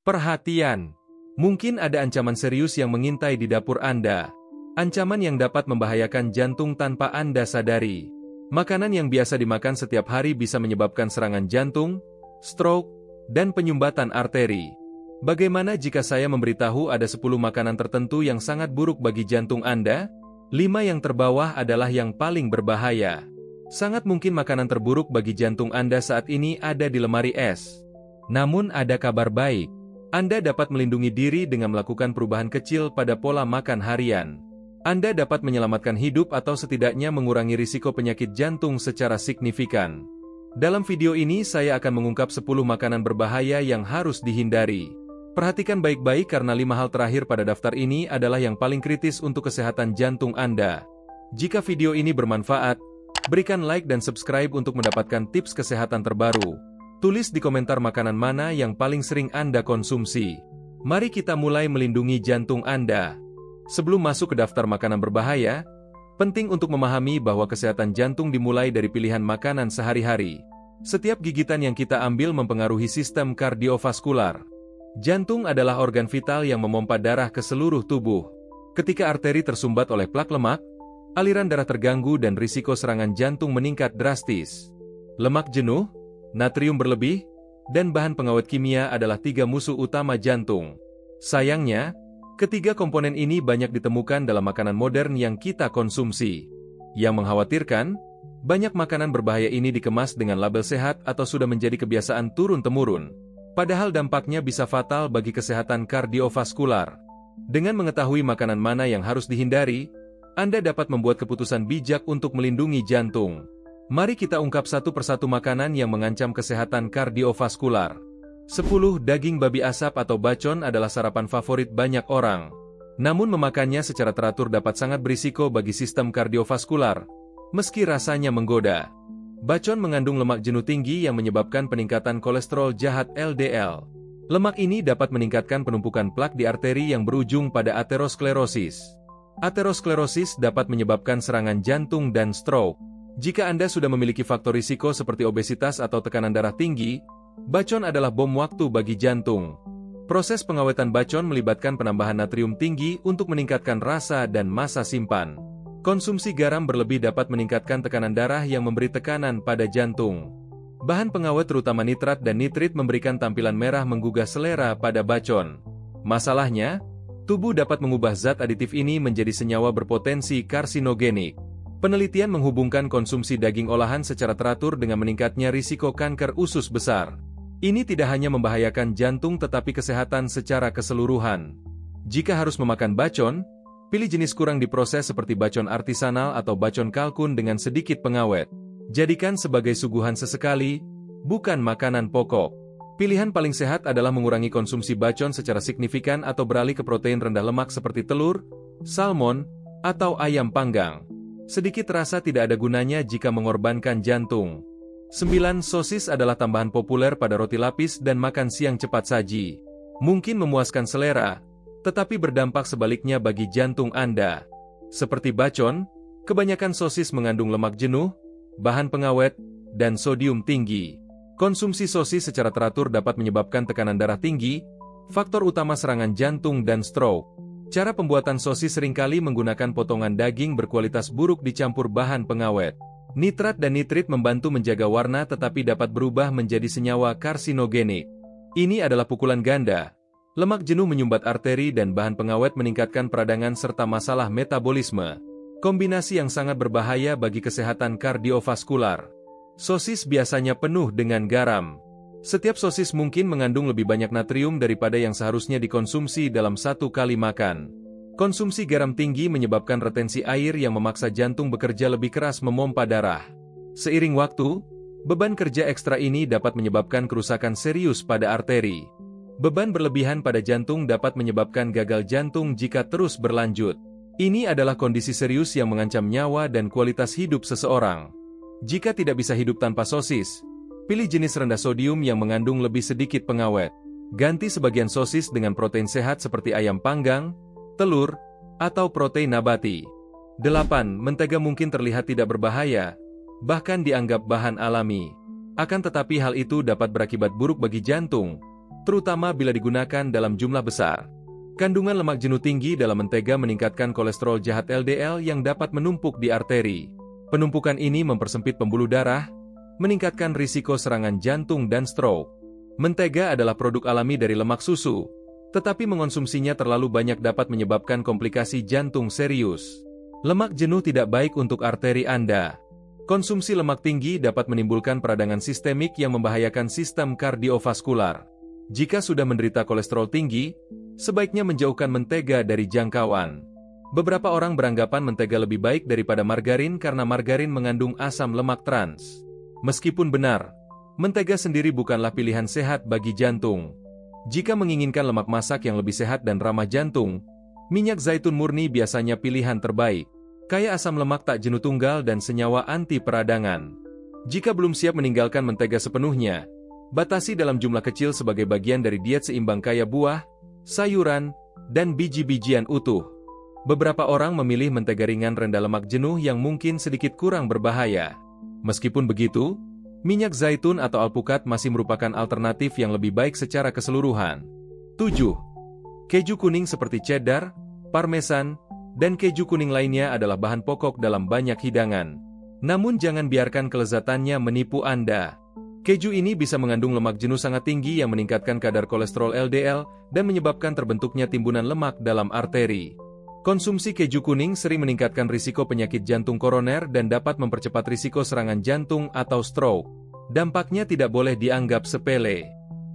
Perhatian! Mungkin ada ancaman serius yang mengintai di dapur Anda. Ancaman yang dapat membahayakan jantung tanpa Anda sadari. Makanan yang biasa dimakan setiap hari bisa menyebabkan serangan jantung, stroke, dan penyumbatan arteri. Bagaimana jika saya memberitahu ada 10 makanan tertentu yang sangat buruk bagi jantung Anda? 5 yang terbawah adalah yang paling berbahaya. Sangat mungkin makanan terburuk bagi jantung Anda saat ini ada di lemari es. Namun ada kabar baik. Anda dapat melindungi diri dengan melakukan perubahan kecil pada pola makan harian. Anda dapat menyelamatkan hidup atau setidaknya mengurangi risiko penyakit jantung secara signifikan. Dalam video ini saya akan mengungkap 10 makanan berbahaya yang harus dihindari. Perhatikan baik-baik karena 5 hal terakhir pada daftar ini adalah yang paling kritis untuk kesehatan jantung Anda. Jika video ini bermanfaat, berikan like dan subscribe untuk mendapatkan tips kesehatan terbaru. Tulis di komentar makanan mana yang paling sering Anda konsumsi. Mari kita mulai melindungi jantung Anda. Sebelum masuk ke daftar makanan berbahaya, penting untuk memahami bahwa kesehatan jantung dimulai dari pilihan makanan sehari-hari. Setiap gigitan yang kita ambil mempengaruhi sistem kardiovaskular. Jantung adalah organ vital yang memompa darah ke seluruh tubuh. Ketika arteri tersumbat oleh plak lemak, aliran darah terganggu dan risiko serangan jantung meningkat drastis. Lemak jenuh, natrium berlebih, dan bahan pengawet kimia adalah 3 musuh utama jantung. Sayangnya, ketiga komponen ini banyak ditemukan dalam makanan modern yang kita konsumsi. Yang mengkhawatirkan, banyak makanan berbahaya ini dikemas dengan label sehat atau sudah menjadi kebiasaan turun-temurun. Padahal dampaknya bisa fatal bagi kesehatan kardiovaskular. Dengan mengetahui makanan mana yang harus dihindari, Anda dapat membuat keputusan bijak untuk melindungi jantung. Mari kita ungkap satu persatu makanan yang mengancam kesehatan kardiovaskular. 10. Daging babi asap atau bacon adalah sarapan favorit banyak orang. Namun memakannya secara teratur dapat sangat berisiko bagi sistem kardiovaskular, meski rasanya menggoda. Bacon mengandung lemak jenuh tinggi yang menyebabkan peningkatan kolesterol jahat LDL. Lemak ini dapat meningkatkan penumpukan plak di arteri yang berujung pada aterosklerosis. Aterosklerosis dapat menyebabkan serangan jantung dan stroke. Jika Anda sudah memiliki faktor risiko seperti obesitas atau tekanan darah tinggi, bacon adalah bom waktu bagi jantung. Proses pengawetan bacon melibatkan penambahan natrium tinggi untuk meningkatkan rasa dan masa simpan. Konsumsi garam berlebih dapat meningkatkan tekanan darah yang memberi tekanan pada jantung. Bahan pengawet terutama nitrat dan nitrit memberikan tampilan merah menggugah selera pada bacon. Masalahnya, tubuh dapat mengubah zat aditif ini menjadi senyawa berpotensi karsinogenik. Penelitian menghubungkan konsumsi daging olahan secara teratur dengan meningkatnya risiko kanker usus besar. Ini tidak hanya membahayakan jantung tetapi kesehatan secara keseluruhan. Jika harus memakan bacon, pilih jenis kurang diproses seperti bacon artisanal atau bacon kalkun dengan sedikit pengawet. Jadikan sebagai suguhan sesekali, bukan makanan pokok. Pilihan paling sehat adalah mengurangi konsumsi bacon secara signifikan atau beralih ke protein rendah lemak seperti telur, salmon, atau ayam panggang. Sedikit rasa tidak ada gunanya jika mengorbankan jantung. 9. Sosis adalah tambahan populer pada roti lapis dan makan siang cepat saji. Mungkin memuaskan selera, tetapi berdampak sebaliknya bagi jantung Anda. Seperti bacon, kebanyakan sosis mengandung lemak jenuh, bahan pengawet, dan sodium tinggi. Konsumsi sosis secara teratur dapat menyebabkan tekanan darah tinggi, faktor utama serangan jantung dan stroke. Cara pembuatan sosis seringkali menggunakan potongan daging berkualitas buruk dicampur bahan pengawet. Nitrat dan nitrit membantu menjaga warna tetapi dapat berubah menjadi senyawa karsinogenik. Ini adalah pukulan ganda. Lemak jenuh menyumbat arteri dan bahan pengawet meningkatkan peradangan serta masalah metabolisme. Kombinasi yang sangat berbahaya bagi kesehatan kardiovaskular. Sosis biasanya penuh dengan garam. Setiap sosis mungkin mengandung lebih banyak natrium daripada yang seharusnya dikonsumsi dalam satu kali makan. Konsumsi garam tinggi menyebabkan retensi air yang memaksa jantung bekerja lebih keras memompa darah. Seiring waktu, beban kerja ekstra ini dapat menyebabkan kerusakan serius pada arteri. Beban berlebihan pada jantung dapat menyebabkan gagal jantung jika terus berlanjut. Ini adalah kondisi serius yang mengancam nyawa dan kualitas hidup seseorang. Jika tidak bisa hidup tanpa sosis, pilih jenis rendah sodium yang mengandung lebih sedikit pengawet. Ganti sebagian sosis dengan protein sehat seperti ayam panggang, telur, atau protein nabati. 8. Mentega mungkin terlihat tidak berbahaya, bahkan dianggap bahan alami. Akan tetapi hal itu dapat berakibat buruk bagi jantung. terutama bila digunakan dalam jumlah besar. Kandungan lemak jenuh tinggi dalam mentega meningkatkan kolesterol jahat LDL yang dapat menumpuk di arteri. Penumpukan ini mempersempit pembuluh darah, meningkatkan risiko serangan jantung dan stroke. Mentega adalah produk alami dari lemak susu, tetapi mengonsumsinya terlalu banyak dapat menyebabkan komplikasi jantung serius. Lemak jenuh tidak baik untuk arteri Anda. Konsumsi lemak tinggi dapat menimbulkan peradangan sistemik yang membahayakan sistem kardiovaskular. Jika sudah menderita kolesterol tinggi, sebaiknya menjauhkan mentega dari jangkauan. Beberapa orang beranggapan mentega lebih baik daripada margarin karena margarin mengandung asam lemak trans. Meskipun benar, mentega sendiri bukanlah pilihan sehat bagi jantung. Jika menginginkan lemak masak yang lebih sehat dan ramah jantung, minyak zaitun murni biasanya pilihan terbaik. Kaya asam lemak tak jenuh tunggal dan senyawa anti peradangan. Jika belum siap meninggalkan mentega sepenuhnya, batasi dalam jumlah kecil sebagai bagian dari diet seimbang kaya buah, sayuran, dan biji-bijian utuh. Beberapa orang memilih mentega ringan rendah lemak jenuh yang mungkin sedikit kurang berbahaya. Meskipun begitu, minyak zaitun atau alpukat masih merupakan alternatif yang lebih baik secara keseluruhan. 7. Keju kuning seperti cheddar, parmesan, dan keju kuning lainnya adalah bahan pokok dalam banyak hidangan. Namun jangan biarkan kelezatannya menipu Anda. Keju ini bisa mengandung lemak jenuh sangat tinggi yang meningkatkan kadar kolesterol LDL dan menyebabkan terbentuknya timbunan lemak dalam arteri. Konsumsi keju kuning sering meningkatkan risiko penyakit jantung koroner dan dapat mempercepat risiko serangan jantung atau stroke. Dampaknya tidak boleh dianggap sepele.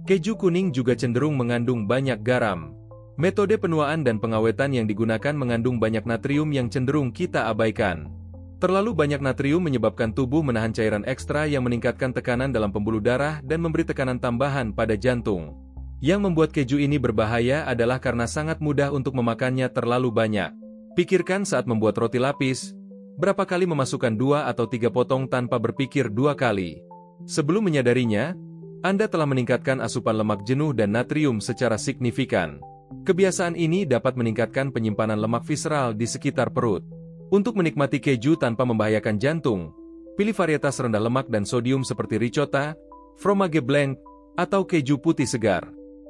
Keju kuning juga cenderung mengandung banyak garam. Metode penuaan dan pengawetan yang digunakan mengandung banyak natrium yang cenderung kita abaikan. Terlalu banyak natrium menyebabkan tubuh menahan cairan ekstra yang meningkatkan tekanan dalam pembuluh darah dan memberi tekanan tambahan pada jantung. Yang membuat keju ini berbahaya adalah karena sangat mudah untuk memakannya terlalu banyak. Pikirkan saat membuat roti lapis, berapa kali memasukkan 2 atau 3 potong tanpa berpikir 2 kali. Sebelum menyadarinya, Anda telah meningkatkan asupan lemak jenuh dan natrium secara signifikan. Kebiasaan ini dapat meningkatkan penyimpanan lemak visceral di sekitar perut. Untuk menikmati keju tanpa membahayakan jantung, pilih varietas rendah lemak dan sodium seperti ricotta, fromage blanc, atau keju putih segar.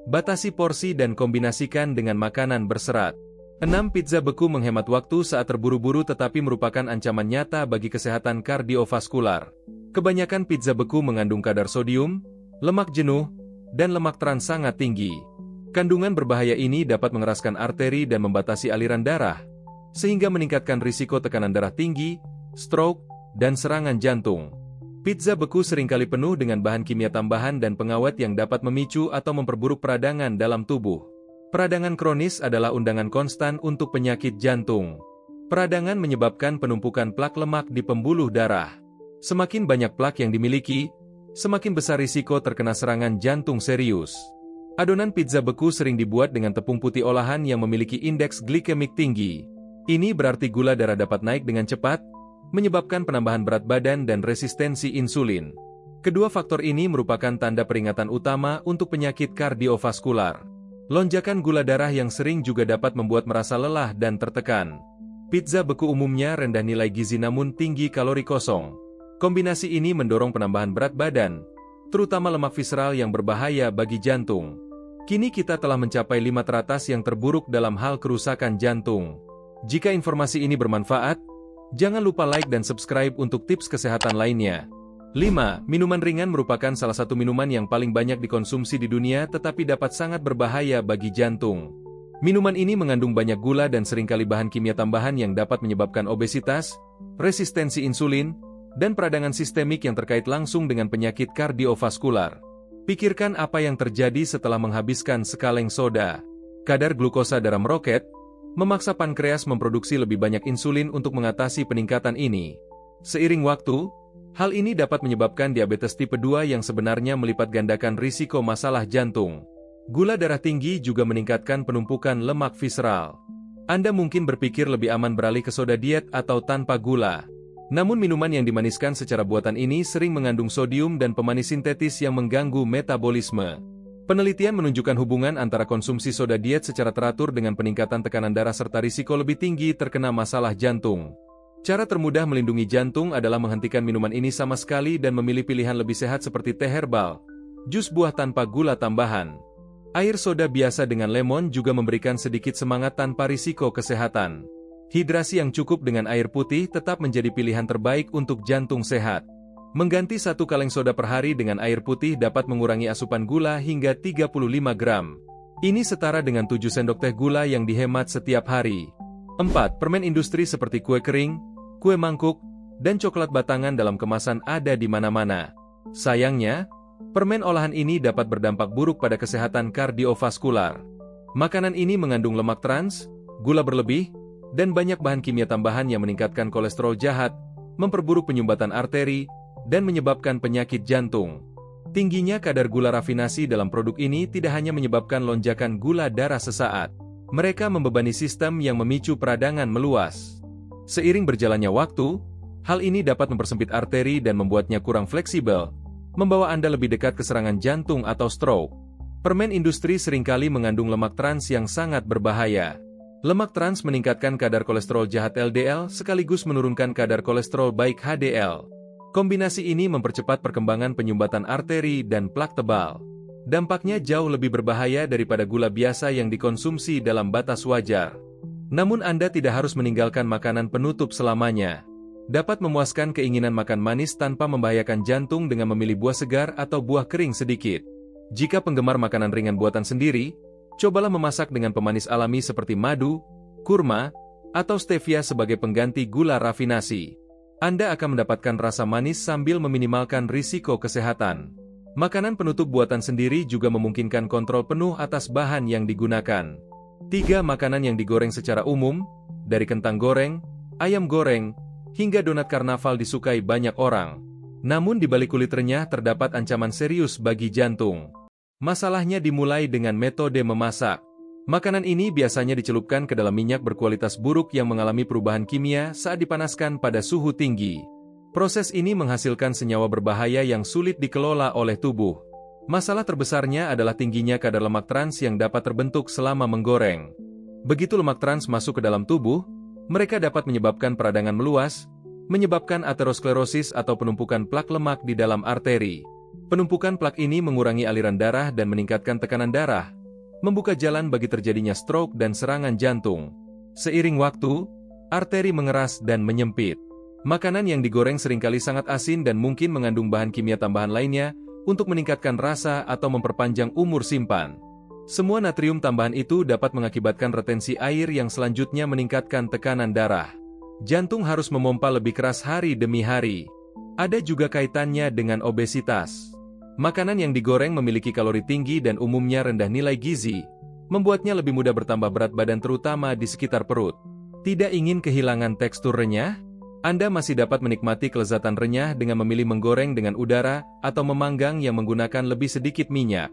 Batasi porsi dan kombinasikan dengan makanan berserat. 6. Pizza beku menghemat waktu saat terburu-buru tetapi merupakan ancaman nyata bagi kesehatan kardiovaskular. Kebanyakan pizza beku mengandung kadar sodium, lemak jenuh, dan lemak trans sangat tinggi. Kandungan berbahaya ini dapat mengeraskan arteri dan membatasi aliran darah, sehingga meningkatkan risiko tekanan darah tinggi, stroke, dan serangan jantung. Pizza beku seringkali penuh dengan bahan kimia tambahan dan pengawet yang dapat memicu atau memperburuk peradangan dalam tubuh. Peradangan kronis adalah undangan konstan untuk penyakit jantung. Peradangan menyebabkan penumpukan plak lemak di pembuluh darah. Semakin banyak plak yang dimiliki, semakin besar risiko terkena serangan jantung serius. Adonan pizza beku sering dibuat dengan tepung putih olahan yang memiliki indeks glikemik tinggi. Ini berarti gula darah dapat naik dengan cepat, menyebabkan penambahan berat badan dan resistensi insulin. Kedua faktor ini merupakan tanda peringatan utama untuk penyakit kardiovaskular. Lonjakan gula darah yang sering juga dapat membuat merasa lelah dan tertekan. Pizza beku umumnya rendah nilai gizi namun tinggi kalori kosong. Kombinasi ini mendorong penambahan berat badan, terutama lemak visceral yang berbahaya bagi jantung. Kini kita telah mencapai 5 teratas yang terburuk dalam hal kerusakan jantung. Jika informasi ini bermanfaat, jangan lupa like dan subscribe untuk tips kesehatan lainnya. 5. Minuman ringan merupakan salah satu minuman yang paling banyak dikonsumsi di dunia tetapi dapat sangat berbahaya bagi jantung. Minuman ini mengandung banyak gula dan seringkali bahan kimia tambahan yang dapat menyebabkan obesitas, resistensi insulin, dan peradangan sistemik yang terkait langsung dengan penyakit kardiovaskular. Pikirkan apa yang terjadi setelah menghabiskan sekaleng soda. Kadar glukosa darah meroket, memaksa pankreas memproduksi lebih banyak insulin untuk mengatasi peningkatan ini. Seiring waktu, hal ini dapat menyebabkan diabetes tipe 2 yang sebenarnya melipat gandakan risiko masalah jantung. Gula darah tinggi juga meningkatkan penumpukan lemak visceral. Anda mungkin berpikir lebih aman beralih ke soda diet atau tanpa gula. Namun minuman yang dimaniskan secara buatan ini sering mengandung sodium dan pemanis sintetis yang mengganggu metabolisme. Penelitian menunjukkan hubungan antara konsumsi soda diet secara teratur dengan peningkatan tekanan darah serta risiko lebih tinggi terkena masalah jantung. Cara termudah melindungi jantung adalah menghentikan minuman ini sama sekali dan memilih pilihan lebih sehat seperti teh herbal, jus buah tanpa gula tambahan, Air soda biasa dengan lemon juga memberikan sedikit semangat tanpa risiko kesehatan. Hidrasi yang cukup dengan air putih tetap menjadi pilihan terbaik untuk jantung sehat. Mengganti 1 kaleng soda per hari dengan air putih dapat mengurangi asupan gula hingga 35 gram. Ini setara dengan 7 sendok teh gula yang dihemat setiap hari. 4. Permen industri seperti kue kering, kue mangkuk, dan coklat batangan dalam kemasan ada di mana-mana. Sayangnya, permen olahan ini dapat berdampak buruk pada kesehatan kardiovaskular. Makanan ini mengandung lemak trans, gula berlebih, dan banyak bahan kimia tambahan yang meningkatkan kolesterol jahat, memperburuk penyumbatan arteri, dan menyebabkan penyakit jantung. Tingginya kadar gula rafinasi dalam produk ini tidak hanya menyebabkan lonjakan gula darah sesaat. Mereka membebani sistem yang memicu peradangan meluas. Seiring berjalannya waktu, hal ini dapat mempersempit arteri dan membuatnya kurang fleksibel, membawa Anda lebih dekat ke serangan jantung atau stroke. Permen industri seringkali mengandung lemak trans yang sangat berbahaya. Lemak trans meningkatkan kadar kolesterol jahat LDL sekaligus menurunkan kadar kolesterol baik HDL. Kombinasi ini mempercepat perkembangan penyumbatan arteri dan plak tebal. Dampaknya jauh lebih berbahaya daripada gula biasa yang dikonsumsi dalam batas wajar. Namun Anda tidak harus meninggalkan makanan penutup selamanya. Dapat memuaskan keinginan makan manis tanpa membahayakan jantung dengan memilih buah segar atau buah kering sedikit. Jika penggemar makanan ringan buatan sendiri, cobalah memasak dengan pemanis alami seperti madu, kurma, atau stevia sebagai pengganti gula rafinasi. Anda akan mendapatkan rasa manis sambil meminimalkan risiko kesehatan. Makanan penutup buatan sendiri juga memungkinkan kontrol penuh atas bahan yang digunakan. 3. Makanan yang digoreng secara umum, dari kentang goreng, ayam goreng, hingga donat karnaval disukai banyak orang. Namun di balik kulit renyah terdapat ancaman serius bagi jantung. Masalahnya dimulai dengan metode memasak. Makanan ini biasanya dicelupkan ke dalam minyak berkualitas buruk yang mengalami perubahan kimia saat dipanaskan pada suhu tinggi. Proses ini menghasilkan senyawa berbahaya yang sulit dikelola oleh tubuh. Masalah terbesarnya adalah tingginya kadar lemak trans yang dapat terbentuk selama menggoreng. Begitu lemak trans masuk ke dalam tubuh, mereka dapat menyebabkan peradangan meluas, menyebabkan aterosklerosis atau penumpukan plak lemak di dalam arteri. Penumpukan plak ini mengurangi aliran darah dan meningkatkan tekanan darah, membuka jalan bagi terjadinya stroke dan serangan jantung. Seiring waktu, arteri mengeras dan menyempit. Makanan yang digoreng seringkali sangat asin dan mungkin mengandung bahan kimia tambahan lainnya untuk meningkatkan rasa atau memperpanjang umur simpan. Semua natrium tambahan itu dapat mengakibatkan retensi air yang selanjutnya meningkatkan tekanan darah. Jantung harus memompa lebih keras hari demi hari. Ada juga kaitannya dengan obesitas. Makanan yang digoreng memiliki kalori tinggi dan umumnya rendah nilai gizi, membuatnya lebih mudah bertambah berat badan terutama di sekitar perut. Tidak ingin kehilangan tekstur renyah? Anda masih dapat menikmati kelezatan renyah dengan memilih menggoreng dengan udara atau memanggang yang menggunakan lebih sedikit minyak.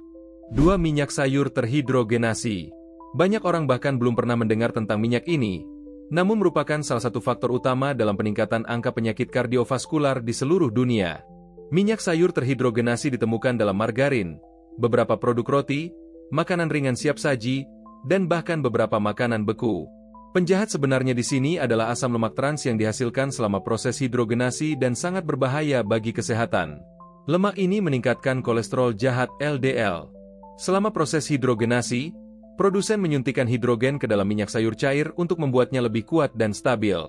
2. Minyak sayur terhidrogenasi. Banyak orang bahkan belum pernah mendengar tentang minyak ini, namun merupakan salah satu faktor utama dalam peningkatan angka penyakit kardiovaskular di seluruh dunia. Minyak sayur terhidrogenasi ditemukan dalam margarin, beberapa produk roti, makanan ringan siap saji, dan bahkan beberapa makanan beku. Penjahat sebenarnya di sini adalah asam lemak trans yang dihasilkan selama proses hidrogenasi dan sangat berbahaya bagi kesehatan. Lemak ini meningkatkan kolesterol jahat LDL. Selama proses hidrogenasi, produsen menyuntikkan hidrogen ke dalam minyak sayur cair untuk membuatnya lebih kuat dan stabil.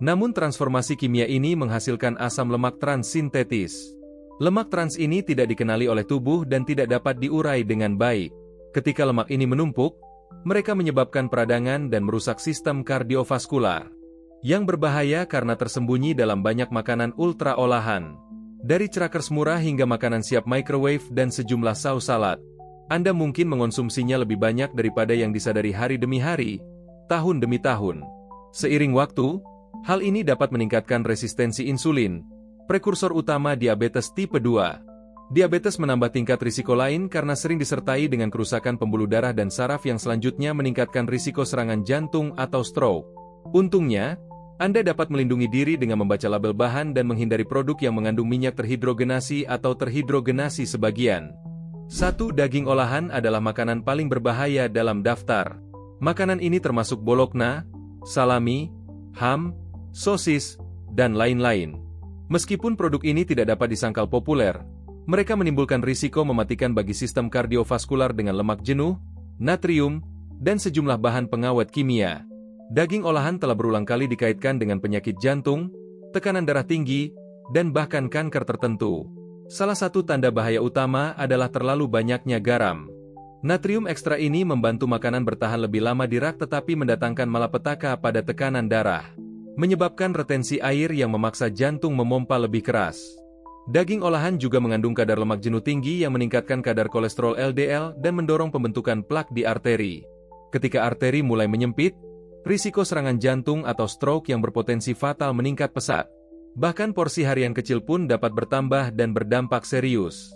Namun transformasi kimia ini menghasilkan asam lemak trans sintetis. Lemak trans ini tidak dikenali oleh tubuh dan tidak dapat diurai dengan baik. Ketika lemak ini menumpuk, mereka menyebabkan peradangan dan merusak sistem kardiovaskular. Yang berbahaya karena tersembunyi dalam banyak makanan ultra olahan. Dari crackers murah hingga makanan siap microwave dan sejumlah saus salad. Anda mungkin mengonsumsinya lebih banyak daripada yang disadari hari demi hari, tahun demi tahun. Seiring waktu, hal ini dapat meningkatkan resistensi insulin, prekursor utama diabetes tipe 2. Diabetes menambah tingkat risiko lain karena sering disertai dengan kerusakan pembuluh darah dan saraf yang selanjutnya meningkatkan risiko serangan jantung atau stroke. Untungnya, Anda dapat melindungi diri dengan membaca label bahan dan menghindari produk yang mengandung minyak terhidrogenasi atau terhidrogenasi sebagian. 1. Daging olahan adalah makanan paling berbahaya dalam daftar. Makanan ini termasuk bologna, salami, ham, sosis, dan lain-lain. Meskipun produk ini tidak dapat disangkal populer, Mereka menimbulkan risiko mematikan bagi sistem kardiovaskular dengan lemak jenuh, natrium, dan sejumlah bahan pengawet kimia. Daging olahan telah berulang kali dikaitkan dengan penyakit jantung, tekanan darah tinggi, dan bahkan kanker tertentu. Salah satu tanda bahaya utama adalah terlalu banyaknya garam. Natrium ekstra ini membantu makanan bertahan lebih lama di rak tetapi mendatangkan malapetaka pada tekanan darah, menyebabkan retensi air yang memaksa jantung memompa lebih keras. Daging olahan juga mengandung kadar lemak jenuh tinggi yang meningkatkan kadar kolesterol LDL dan mendorong pembentukan plak di arteri. Ketika arteri mulai menyempit, risiko serangan jantung atau stroke yang berpotensi fatal meningkat pesat. Bahkan porsi harian kecil pun dapat bertambah dan berdampak serius.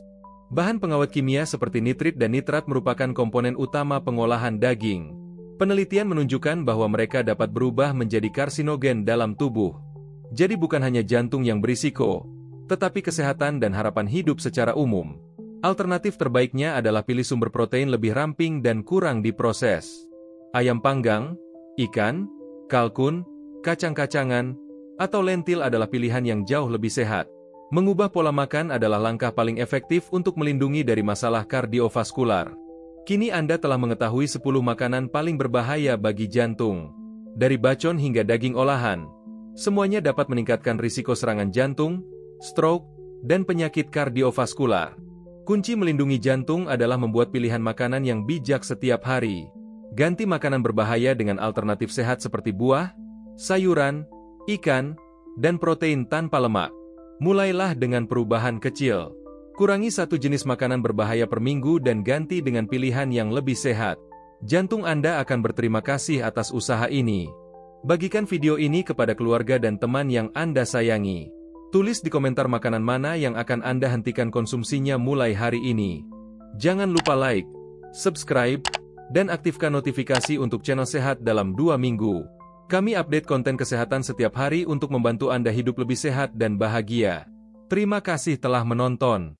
Bahan pengawet kimia seperti nitrit dan nitrat merupakan komponen utama pengolahan daging. Penelitian menunjukkan bahwa mereka dapat berubah menjadi karsinogen dalam tubuh. Jadi bukan hanya jantung yang berisiko, tetapi kesehatan dan harapan hidup secara umum. Alternatif terbaiknya adalah pilih sumber protein lebih ramping dan kurang diproses. Ayam panggang, ikan, kalkun, kacang-kacangan, atau lentil adalah pilihan yang jauh lebih sehat. Mengubah pola makan adalah langkah paling efektif untuk melindungi dari masalah kardiovaskular. Kini Anda telah mengetahui 10 makanan paling berbahaya bagi jantung. Dari bacon hingga daging olahan, semuanya dapat meningkatkan risiko serangan jantung, stroke, dan penyakit kardiovaskular. Kunci melindungi jantung adalah membuat pilihan makanan yang bijak setiap hari. Ganti makanan berbahaya dengan alternatif sehat seperti buah, sayuran, ikan, dan protein tanpa lemak. Mulailah dengan perubahan kecil. Kurangi satu jenis makanan berbahaya per minggu dan ganti dengan pilihan yang lebih sehat. Jantung Anda akan berterima kasih atas usaha ini. Bagikan video ini kepada keluarga dan teman yang Anda sayangi. Tulis di komentar makanan mana yang akan Anda hentikan konsumsinya mulai hari ini. Jangan lupa like, subscribe, dan aktifkan notifikasi untuk channel Sehat dalam 2 minggu. Kami update konten kesehatan setiap hari untuk membantu Anda hidup lebih sehat dan bahagia. Terima kasih telah menonton.